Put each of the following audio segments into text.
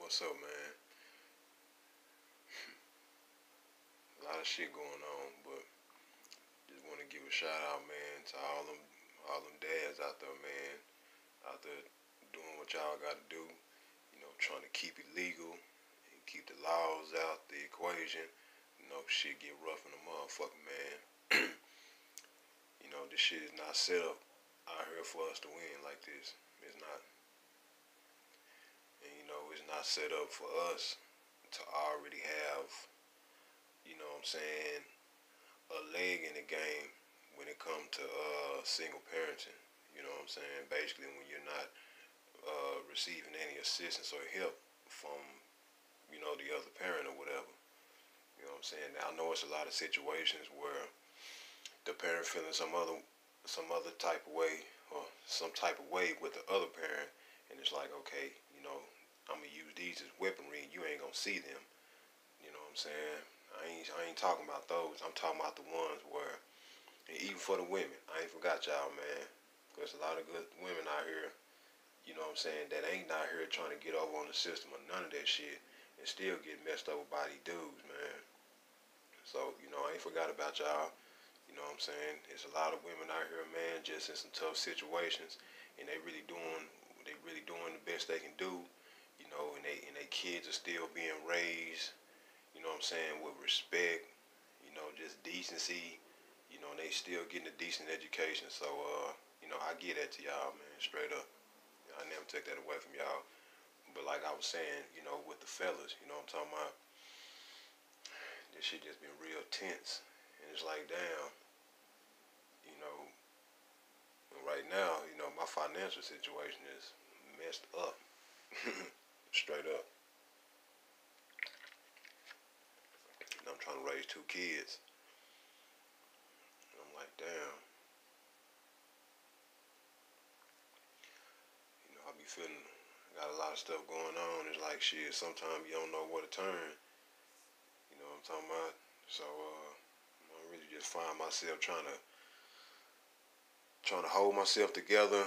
What's up, man? A lot of shit going on, but just want to give a shout out, man, to all them dads out there, man, out there doing what y'all got to do. Trying to keep it legal and keep the laws out the equation. Shit get rough in the motherfucker, man. This shit is not set up out here for us to win like this. It's not. And it's not set up for us to already have, what I'm saying, a leg in the game when it comes to single parenting. You know what I'm saying? Basically, when you're not receiving any assistance or help from, the other parent or whatever. You know what I'm saying? Now, I know it's a lot of situations where the parent feeling some other type of way or some type of way with the other parent, and it's like, okay, I'm gonna use these as weaponry. You ain't gonna see them. You know what I'm saying? I ain't talking about those. I'm talking about the ones where, and even for the women, I ain't forgot y'all, man. There's a lot of good women out here, you know what I'm saying, that ain't out here trying to get over on the system or none of that shit and still get messed over by these dudes, man. So, I ain't forgot about y'all. You know what I'm saying? There's a lot of women out here, man, just in some tough situations, and they really doing the best they can do, and they kids are still being raised, you know what I'm saying, with respect, just decency, and they still getting a decent education. So, I get that to y'all, man, straight up. I never take that away from y'all. But like I was saying, with the fellas, what I'm talking about, this shit just been real tense. And it's like, damn, you know, right now, my financial situation is messed up. Straight up. And I'm trying to raise 2 kids. And I'm like, damn. I be feeling, got a lot of stuff going on. It's like, shit, sometimes you don't know where to turn. You know what I'm talking about? So, I really just find myself trying to hold myself together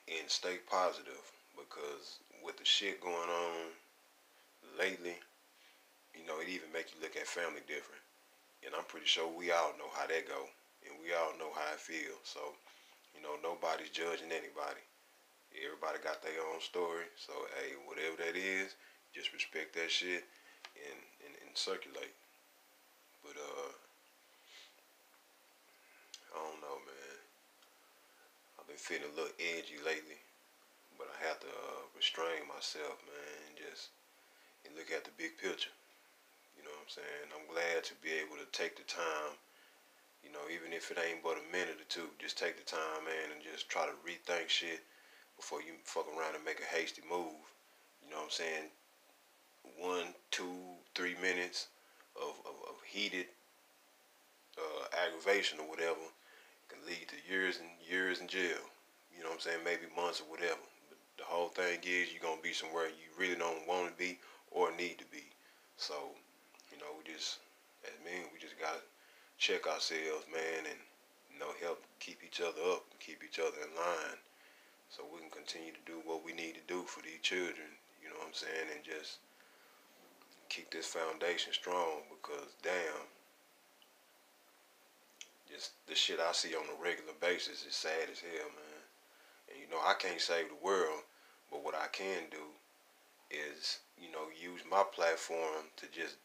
and stay positive, because with the shit going on lately, it even make you look at family different. And I'm pretty sure we all know how that go, and we all know how it feels. So, nobody's judging anybody. Everybody got their own story. So, hey, whatever that is, just respect that shit and circulate. But I don't know, man. I've been feeling a little edgy lately, but I have to restrain myself, man, and look at the big picture. You know what I'm saying? I'm glad to be able to take the time, even if it ain't but a minute or two, just take the time, man, and just try to rethink shit before you fuck around and make a hasty move. You know what I'm saying? 1, 2, 3 minutes of heated aggravation or whatever can lead to years and years in jail. You know what I'm saying? Maybe months or whatever. But the whole thing is you're going to be somewhere you really don't want to be or need to be. So, we just got to check ourselves, man, and, help keep each other up, keep each other in line so we can continue to do what we need to do for these children, you know what I'm saying, and just keep this foundation strong, because, damn, just the shit I see on a regular basis is sad as hell, man. And I can't save the world, but what I can do is, use my platform to just,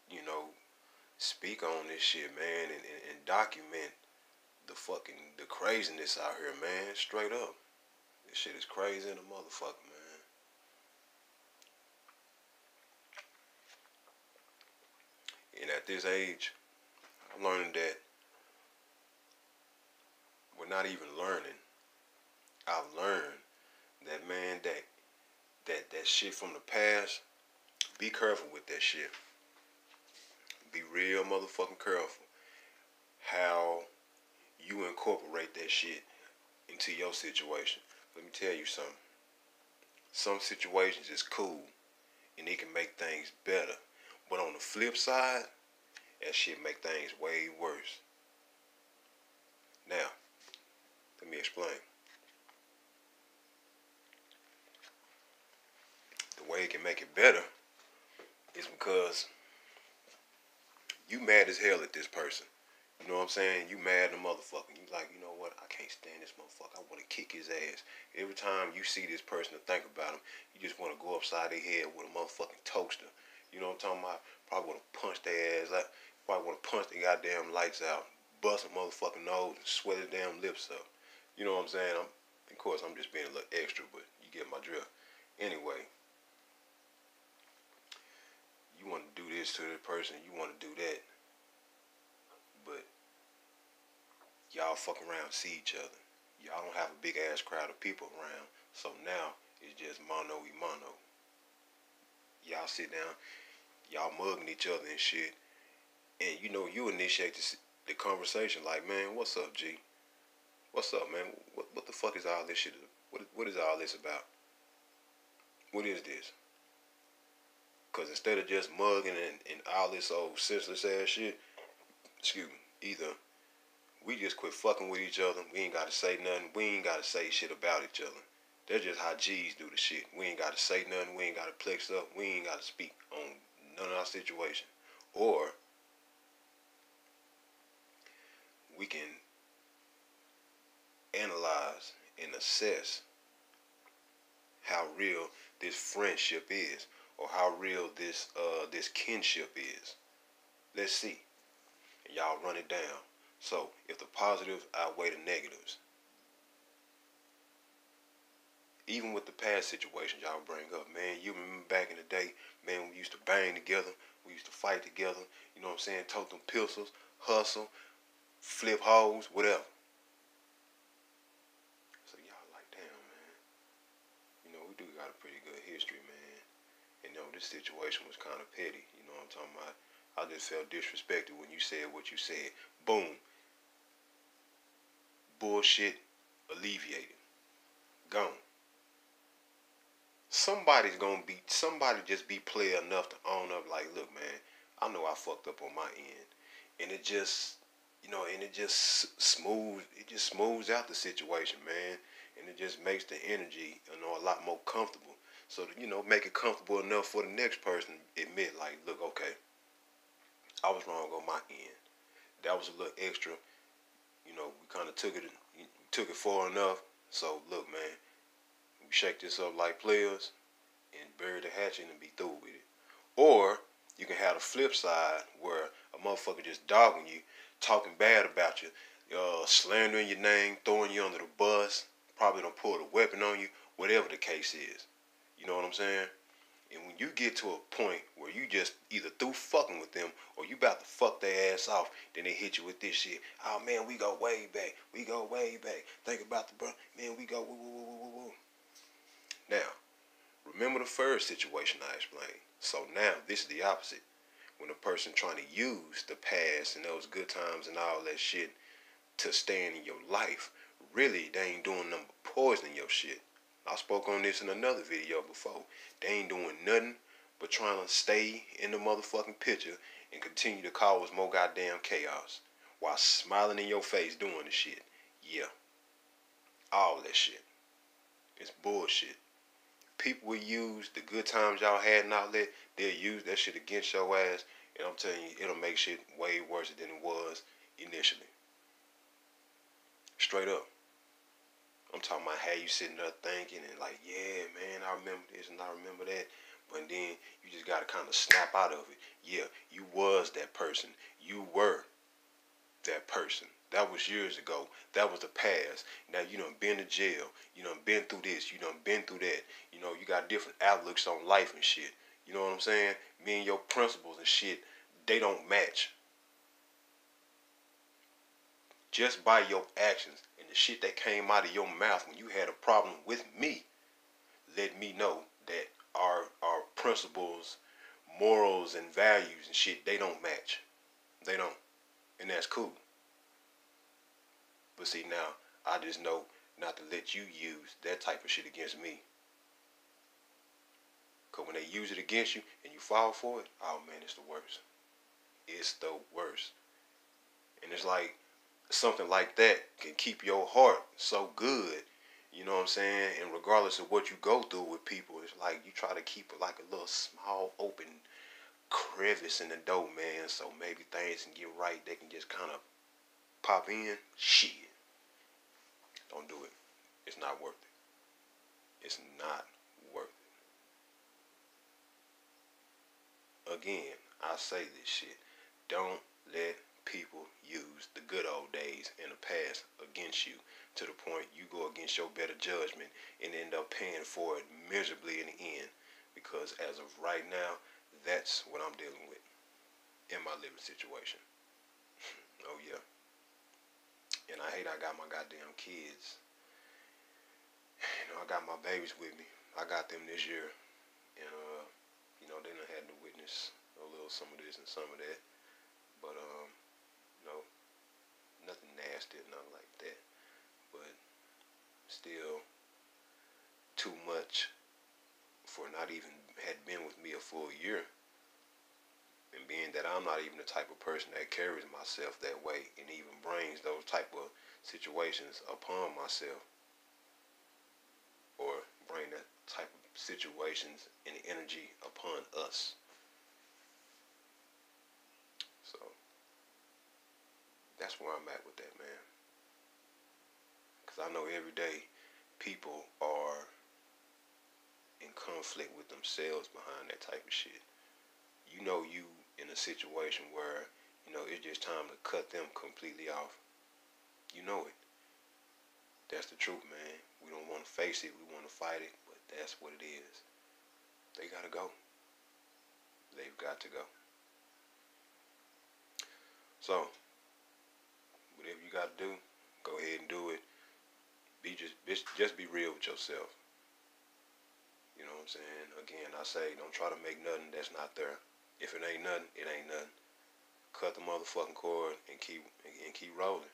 speak on this shit, man, and document the craziness out here, man. Straight up. This shit is crazy in a motherfucker, man. And at this age, I'm learning that we're not even learning. I've learned that, man, that shit from the past, be careful with that shit. Be real motherfucking careful how you incorporate that shit into your situation. Let me tell you something. Some situations is cool and it can make things better. But on the flip side, that shit make things way worse. Now, let me explain. The way it can make it better It's because you mad as hell at this person. You know what I'm saying? You mad at the motherfucker. You like, you know what? I can't stand this motherfucker. I want to kick his ass. Every time you see this person to think about him, you just want to go upside their head with a motherfucking toaster. You know what I'm talking about? Probably want to punch their ass out. Probably want to punch their goddamn lights out. Bust a motherfucking nose and sweat his damn lips up. You know what I'm saying? Of course, I'm just being a little extra, but you get my drift. Anyway, you want to do this to the person. You want to do that. But y'all fuck around, see each other. Y'all don't have a big ass crowd of people around. So now it's just mono y mono. Y'all sit down, y'all mugging each other and shit. And you know, you initiate the conversation like, man, what's up, G? What's up, man? What the fuck is all this shit? What is all this about? What is this? Because instead of just mugging and all this old senseless ass shit, excuse me, either we just quit fucking with each other. We ain't got to say nothing. We ain't got to say shit about each other. That's just how G's do the shit. We ain't got to say nothing. We ain't got to flex up. We ain't got to speak on none of our situation. Or we can analyze and assess how real this friendship is, or how real this kinship is. Let's see. And y'all run it down. So if the positives outweigh the negatives, even with the past situations y'all bring up, man, you remember back in the day, man, we used to bang together, we used to fight together, you know what I'm saying, tote them pistols, hustle, flip hoes, whatever. So y'all like, damn, man, you know, we do got a pretty good history, man. And you know, this situation was kind of petty, you know what I'm talking about. I just felt disrespected when you said what you said. Boom. Bullshit alleviated. Gone. Somebody just be player enough to own up like, look, man, I know I fucked up on my end. And it just, you know, and it just smooths out the situation, man. And it just makes the energy, you know, a lot more comfortable. So, that, you know, make it comfortable enough for the next person to admit, like, look, okay, I was wrong on my end. That was a little extra. You know, we kind of took it far enough. So, look, man, we shake this up like players and bury the hatchet and be through with it. Or you can have the flip side where a motherfucker just dogging you, talking bad about you, slandering your name, throwing you under the bus, probably done pulled a weapon on you, whatever the case is. You know what I'm saying? And when you get to a point where you just either through fucking with them or you about to fuck their ass off, then they hit you with this shit. Oh man, we go way back. We go way back. Think about the bro. Man, we go woo woo woo woo woo. Now, remember the first situation I explained. So now this is the opposite. When a person trying to use the past and those good times and all that shit to stand in your life, really they ain't doing nothing but poisoning your shit. I spoke on this in another video before. They ain't doing nothing but trying to stay in the motherfucking picture and continue to cause more goddamn chaos while smiling in your face doing the shit. Yeah. All that shit. It's bullshit. People will use the good times y'all had and all that. They'll use that shit against your ass. And I'm telling you, it'll make shit way worse than it was initially. Straight up. I'm talking about how you sitting there thinking and like, yeah, man, I remember this and I remember that. But then you just got to kind of snap out of it. Yeah, you was that person. You were that person. That was years ago. That was the past. Now you done been to jail. You done been through this. You done been through that. You know, you got different outlooks on life and shit. You know what I'm saying? Me and your principles and shit, they don't match. Just by your actions and the shit that came out of your mouth when you had a problem with me, let me know that our principles, morals, and values and shit, they don't match. They don't. And that's cool. But see, now, I just know not to let you use that type of shit against me. Because when they use it against you and you fall for it, oh man, it's the worst. It's the worst. And it's like, something like that can keep your heart so good, you know what I'm saying? And regardless of what you go through with people, it's like you try to keep it like a little small open crevice in the dough, man, so maybe things can get right. They can just kind of pop in. Shit. Don't do it. It's not worth it. It's not worth it. Again, I say this shit. Don't let people use the good old days in the past against you to the point you go against your better judgment and end up paying for it miserably in the end. Because as of right now, that's what I'm dealing with in my living situation. Oh yeah. And I hate I got my goddamn kids. I got my babies with me. I got them this year. And they done had to witness a little some of this and some of that. But you know, nothing nasty or nothing like that. But still too much for not even had been with me a full year. And being that I'm not even the type of person that carries myself that way and even brings those type of situations upon myself, or bring that type of situations and energy upon us. So that's where I'm at with that, man. Because I know every day people are in conflict with themselves behind that type of shit. You in a situation where, it's just time to cut them completely off. You know it. That's the truth, man. We don't want to face it. We want to fight it, but that's what it is. They gotta go. They've got to go. So, whatever you gotta do, go ahead and do it. Just be real with yourself. You know what I'm saying? Again, I say, don't try to make nothing that's not there. If it ain't nothing, it ain't nothing. Cut the motherfucking cord and keep rolling.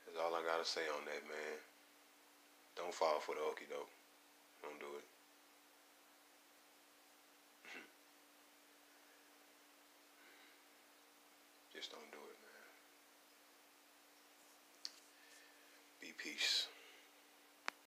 That's all I gotta say on that, man. Don't fall for the okie doke. Don't do it. Just don't do it, man. Be peace.